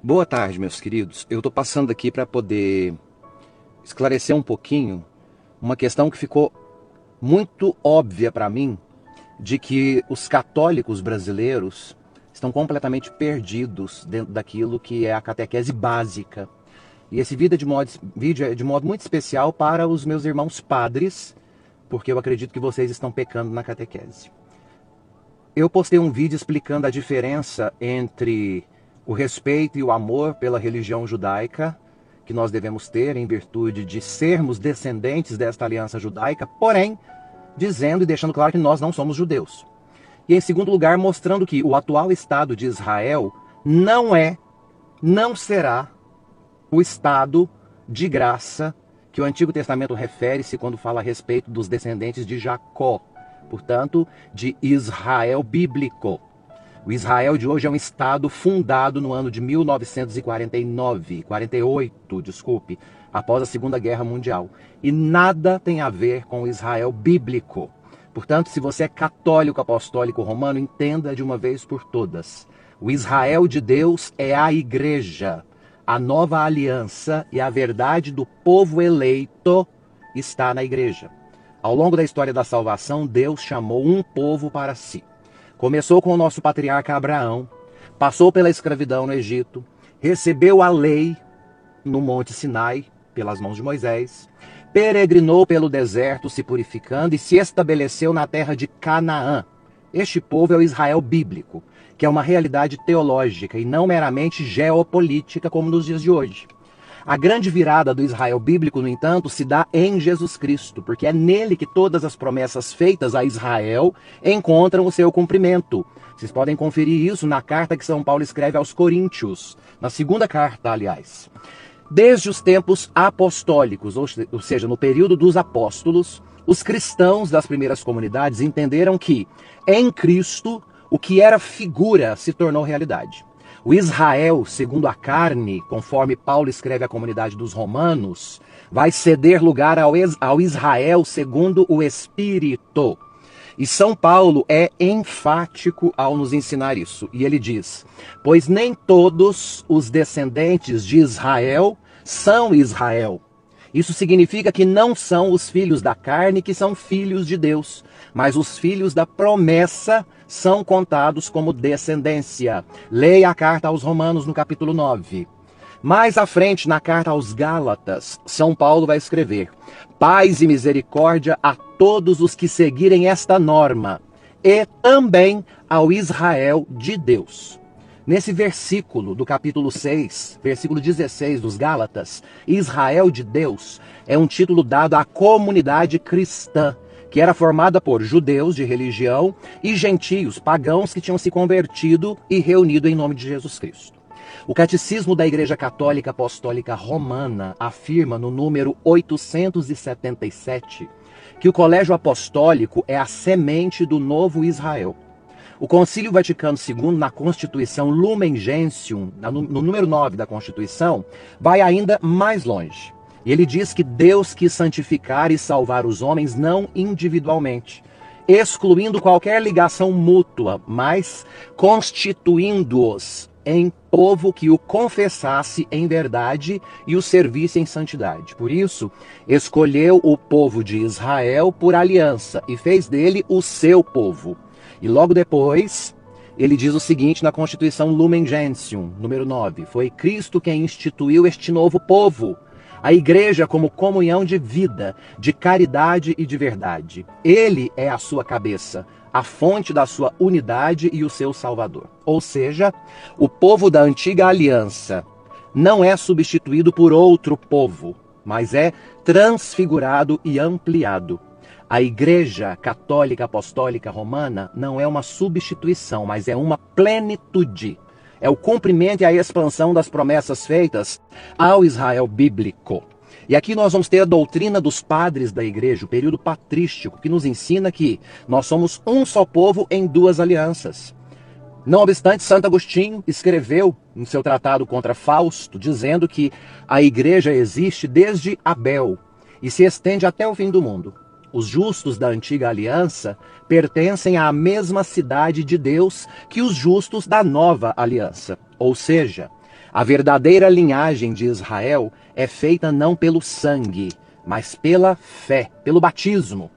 Boa tarde, meus queridos. Eu estou passando aqui para poder esclarecer um pouquinho uma questão que ficou muito óbvia para mim, de que os católicos brasileiros estão completamente perdidos dentro daquilo que é a catequese básica. E esse vídeo é de modo muito especial para os meus irmãos padres, porque eu acredito que vocês estão pecando na catequese. Eu postei um vídeo explicando a diferença entre o respeito e o amor pela religião judaica que nós devemos ter em virtude de sermos descendentes desta aliança judaica, porém, dizendo e deixando claro que nós não somos judeus. E em segundo lugar, mostrando que o atual Estado de Israel não será o Estado de graça que o Antigo Testamento refere-se quando fala a respeito dos descendentes de Jacó, portanto, de Israel bíblico. O Israel de hoje é um Estado fundado no ano de 1948, após a Segunda Guerra Mundial. E nada tem a ver com o Israel bíblico. Portanto, se você é católico apostólico romano, entenda de uma vez por todas. O Israel de Deus é a igreja. A nova aliança e a verdade do povo eleito está na igreja. Ao longo da história da salvação, Deus chamou um povo para si. Começou com o nosso patriarca Abraão, passou pela escravidão no Egito, recebeu a lei no Monte Sinai, pelas mãos de Moisés, peregrinou pelo deserto se purificando e se estabeleceu na terra de Canaã. Este povo é o Israel bíblico, que é uma realidade teológica e não meramente geopolítica como nos dias de hoje. A grande virada do Israel bíblico, no entanto, se dá em Jesus Cristo, porque é nele que todas as promessas feitas a Israel encontram o seu cumprimento. Vocês podem conferir isso na carta que São Paulo escreve aos Coríntios, na segunda carta, aliás. Desde os tempos apostólicos, ou seja, no período dos apóstolos, os cristãos das primeiras comunidades entenderam que, em Cristo, o que era figura se tornou realidade. O Israel, segundo a carne, conforme Paulo escreve à comunidade dos romanos, vai ceder lugar ao Israel segundo o Espírito. E São Paulo é enfático ao nos ensinar isso. E ele diz: pois nem todos os descendentes de Israel são Israel. Isso significa que não são os filhos da carne que são filhos de Deus, mas os filhos da promessa são contados como descendência. Leia a carta aos Romanos no capítulo 9. Mais à frente, na carta aos Gálatas, São Paulo vai escrever: paz e misericórdia a todos os que seguirem esta norma, e também ao Israel de Deus. Nesse versículo do capítulo 6, versículo 16 dos Gálatas, Israel de Deus é um título dado à comunidade cristã, que era formada por judeus de religião e gentios, pagãos que tinham se convertido e reunido em nome de Jesus Cristo. O Catecismo da Igreja Católica Apostólica Romana afirma no número 877 que o Colégio Apostólico é a semente do novo Israel. O Concílio Vaticano II, na Constituição Lumen Gentium, no número 9 da Constituição, vai ainda mais longe. E ele diz que Deus quis santificar e salvar os homens não individualmente, excluindo qualquer ligação mútua, mas constituindo-os em povo que o confessasse em verdade e o servisse em santidade. Por isso, escolheu o povo de Israel por aliança e fez dele o seu povo. E logo depois, ele diz o seguinte na Constituição Lumen Gentium, número 9. Foi Cristo quem instituiu este novo povo, a igreja como comunhão de vida, de caridade e de verdade. Ele é a sua cabeça, a fonte da sua unidade e o seu salvador. Ou seja, o povo da antiga aliança não é substituído por outro povo, mas é transfigurado e ampliado. A Igreja Católica Apostólica Romana não é uma substituição, mas é uma plenitude. É o cumprimento e a expansão das promessas feitas ao Israel bíblico. E aqui nós vamos ter a doutrina dos padres da igreja, o período patrístico, que nos ensina que nós somos um só povo em duas alianças. Não obstante, Santo Agostinho escreveu no seu tratado contra Fausto, dizendo que a igreja existe desde Abel e se estende até o fim do mundo. Os justos da antiga aliança pertencem à mesma cidade de Deus que os justos da nova aliança. Ou seja, A verdadeira linhagem de Israel é feita não pelo sangue, mas pela fé, pelo batismo.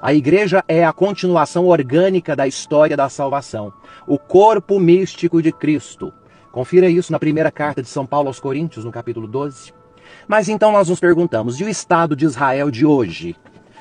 A igreja é a continuação orgânica da história da salvação, o corpo místico de Cristo. Confira isso na primeira carta de São Paulo aos Coríntios, no capítulo 12. Mas então nós nos perguntamos, e o Estado de Israel de hoje?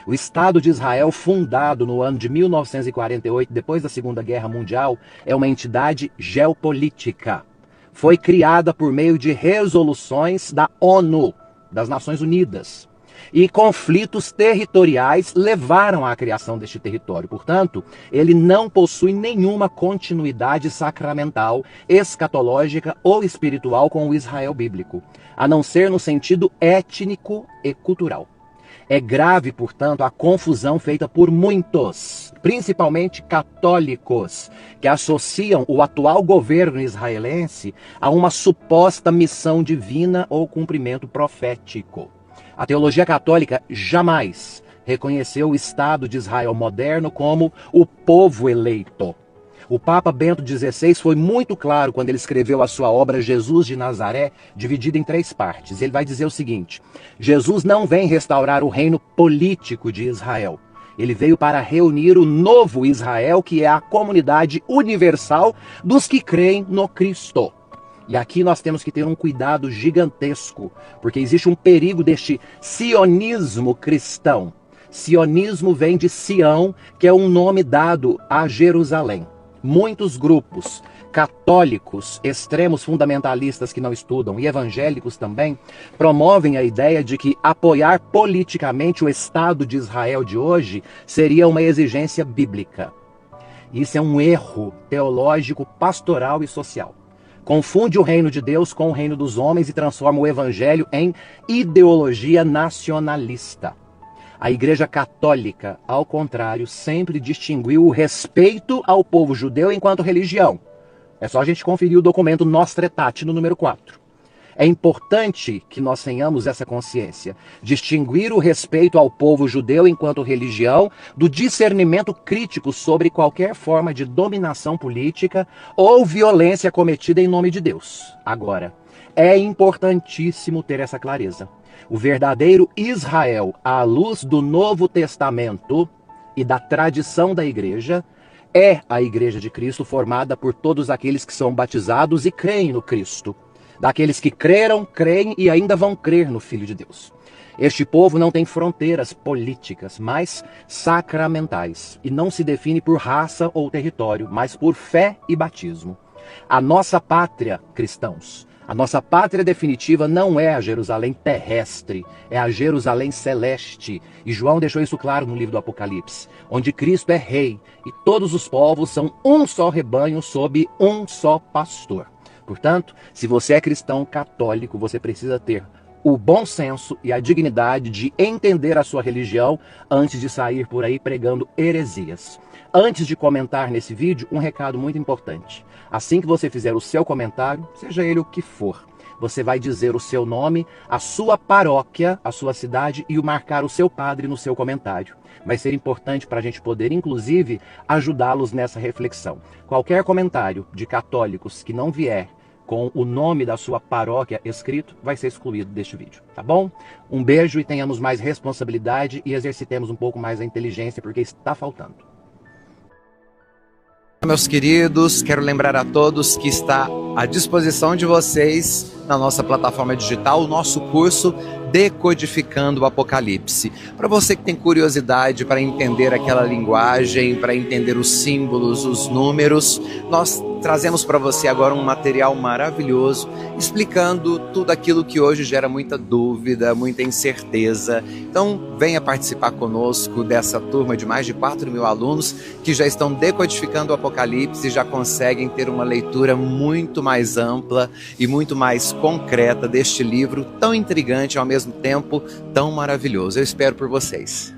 O Estado de Israel, fundado no ano de 1948, depois da Segunda Guerra Mundial, é uma entidade geopolítica. Foi criada por meio de resoluções da ONU, das Nações Unidas. E conflitos territoriais levaram à criação deste território. Portanto, ele não possui nenhuma continuidade sacramental, escatológica ou espiritual com o Israel bíblico, a não ser no sentido étnico e cultural. É grave, portanto, a confusão feita por muitos, principalmente católicos, que associam o atual governo israelense a uma suposta missão divina ou cumprimento profético. A teologia católica jamais reconheceu o Estado de Israel moderno como o povo eleito. O Papa Bento XVI foi muito claro quando ele escreveu a sua obra Jesus de Nazaré, dividida em 3 partes. Ele vai dizer o seguinte: Jesus não vem restaurar o reino político de Israel. Ele veio para reunir o novo Israel, que é a comunidade universal dos que creem no Cristo. E aqui nós temos que ter um cuidado gigantesco, porque existe um perigo deste sionismo cristão. Sionismo vem de Sião, que é um nome dado a Jerusalém. Muitos grupos católicos, extremos fundamentalistas que não estudam e evangélicos também, promovem a ideia de que apoiar politicamente o Estado de Israel de hoje seria uma exigência bíblica. Isso é um erro teológico, pastoral e social. Confunde o reino de Deus com o reino dos homens e transforma o evangelho em ideologia nacionalista. A Igreja Católica, ao contrário, sempre distinguiu o respeito ao povo judeu enquanto religião. É só a gente conferir o documento Nostra Aetate, no número 4. É importante que nós tenhamos essa consciência. Distinguir o respeito ao povo judeu enquanto religião do discernimento crítico sobre qualquer forma de dominação política ou violência cometida em nome de Deus. Agora, é importantíssimo ter essa clareza. O verdadeiro Israel, à luz do Novo Testamento e da tradição da igreja, é a Igreja de Cristo, formada por todos aqueles que são batizados e creem no Cristo. Daqueles que creram, creem e ainda vão crer no Filho de Deus. Este povo não tem fronteiras políticas, mas sacramentais, e não se define por raça ou território, mas por fé e batismo. A nossa pátria, cristãos, a nossa pátria definitiva não é a Jerusalém terrestre, é a Jerusalém celeste. E João deixou isso claro no livro do Apocalipse, onde Cristo é rei e todos os povos são um só rebanho sob um só pastor. Portanto, se você é cristão católico, você precisa ter o bom senso e a dignidade de entender a sua religião antes de sair por aí pregando heresias. Antes de comentar nesse vídeo, um recado muito importante. Assim que você fizer o seu comentário, seja ele o que for, você vai dizer o seu nome, a sua paróquia, a sua cidade e marcar o seu padre no seu comentário. Vai ser importante para a gente poder, inclusive, ajudá-los nessa reflexão. Qualquer comentário de católicos que não vier com o nome da sua paróquia escrito, vai ser excluído deste vídeo, tá bom? Um beijo e tenhamos mais responsabilidade e exercitemos um pouco mais a inteligência, porque está faltando. Meus queridos, quero lembrar a todos que está à disposição de vocês na nossa plataforma digital o nosso curso Decodificando o Apocalipse. Para você que tem curiosidade para entender aquela linguagem, para entender os símbolos, os números, nós trazemos para você agora um material maravilhoso explicando tudo aquilo que hoje gera muita dúvida, muita incerteza. Então venha participar conosco dessa turma de mais de 4.000 alunos que já estão decodificando o Apocalipse e já conseguem ter uma leitura muito mais ampla e muito mais concreta deste livro tão intrigante e ao mesmo tempo tão maravilhoso. Eu espero por vocês.